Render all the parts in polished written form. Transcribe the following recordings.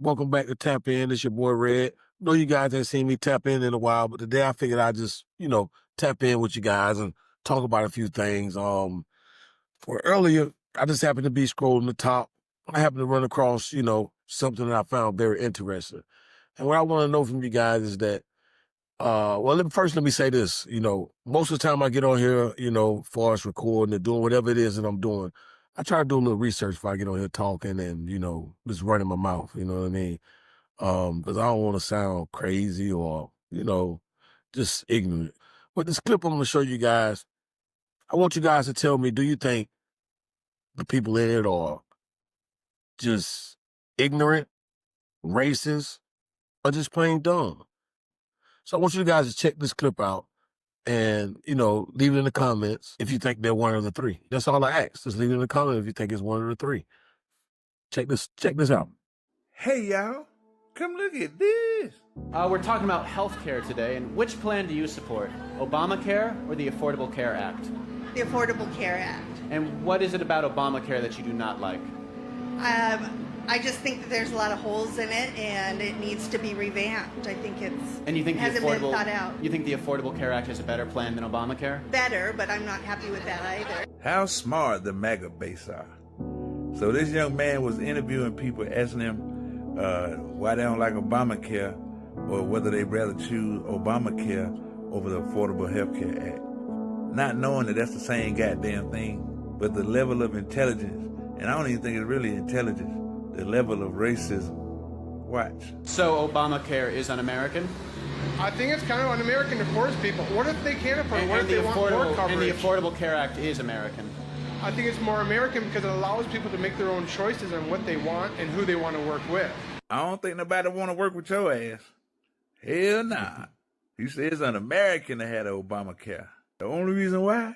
Welcome back to Tap In. It's your boy Red. Know you guys ain't seen me tap in a while, but today I figured I'd just, tap in with you guys and talk about a few things. For earlier, I just happened to be scrolling the top. I happened to run across, something that I found very interesting. And what I want to know from you guys is that, let me say this. Most of the time I get on here, far as recording and doing whatever it is that I'm doing, I try to do a little research before I get on here talking and, just running my mouth, you know what I mean? Because I don't want to sound crazy or, just ignorant. But this clip I'm going to show you guys, I want you guys to tell me, do you think the people in it are just ignorant, racist, or just plain dumb? So I want you guys to check this clip out and, leave it in the comments if you think they're one of the three. That's all I ask. Just leave it in the comments if you think it's one of the three. Check this out. Hey, y'all, come look at this. We're talking about healthcare today, and which plan do you support? Obamacare or the Affordable Care Act? The Affordable Care Act. And what is it about Obamacare that you do not like? I just think that there's a lot of holes in it, and it needs to be revamped. I think hasn't been thought out. You think the Affordable Care Act is a better plan than Obamacare? Better, but I'm not happy with that either. How smart the MAGA base are. So this young man was interviewing people, asking them why they don't like Obamacare or whether they'd rather choose Obamacare over the Affordable Health Care Act. Not knowing that that's the same goddamn thing, but the level of intelligence, and I don't even think it's really intelligence, the level of racism. Watch. So Obamacare is un-American? I think it's kind of un-American to force people. What if they can't afford? What if they want more coverage? And the Affordable Care Act is American. I think it's more American because it allows people to make their own choices on what they want and who they want to work with. I don't think nobody want to work with your ass. Hell nah. You say it's un-American to have the Obamacare. The only reason why?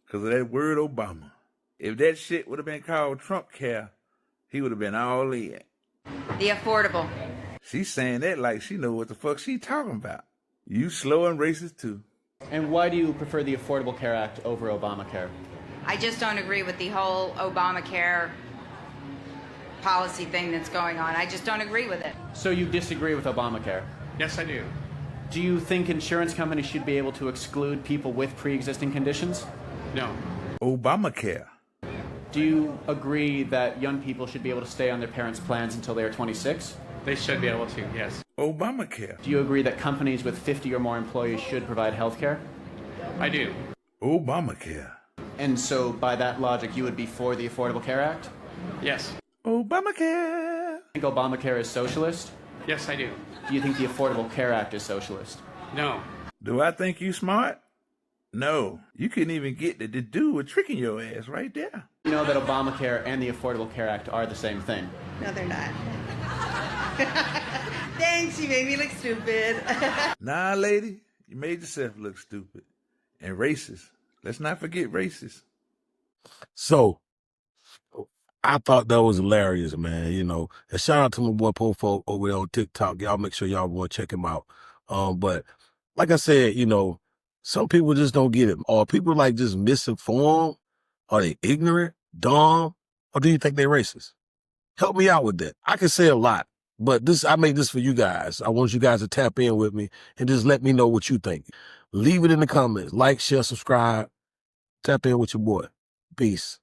Because of that word Obama. If that shit would have been called Trump care, he would have been all in. The affordable. She's saying that like she know what the fuck she talking about. You slow and racist too. And why do you prefer the Affordable Care Act over Obamacare? I just don't agree with the whole Obamacare policy thing that's going on. I just don't agree with it. So you disagree with Obamacare? Yes, I do. Do you think insurance companies should be able to exclude people with pre-existing conditions? No. Obamacare. Do you agree that young people should be able to stay on their parents' plans until they are 26? They should be able to, yes. Obamacare. Do you agree that companies with 50 or more employees should provide health care? I do. Obamacare. And so, by that logic, you would be for the Affordable Care Act? Yes. Obamacare. Do you think Obamacare is socialist? Yes, I do. Do you think the Affordable Care Act is socialist? No. Do I think you smart? No. You couldn't even get the dude with tricking your ass right there. You know that Obamacare and the Affordable Care Act are the same thing. No, they're not. Thanks, you made me look stupid. Nah, lady, you made yourself look stupid. And racist. Let's not forget racist. So I thought that was hilarious, man. And shout out to my boy Pofo over there on TikTok. Y'all make sure y'all go check him out. But like I said, some people just don't get it. Or people like just misinformed. Are they ignorant, dumb, or do you think they're racist? Help me out with that. I can say a lot, but I made this for you guys. I want you guys to tap in with me and just let me know what you think. Leave it in the comments. Like, share, subscribe. Tap in with your boy. Peace.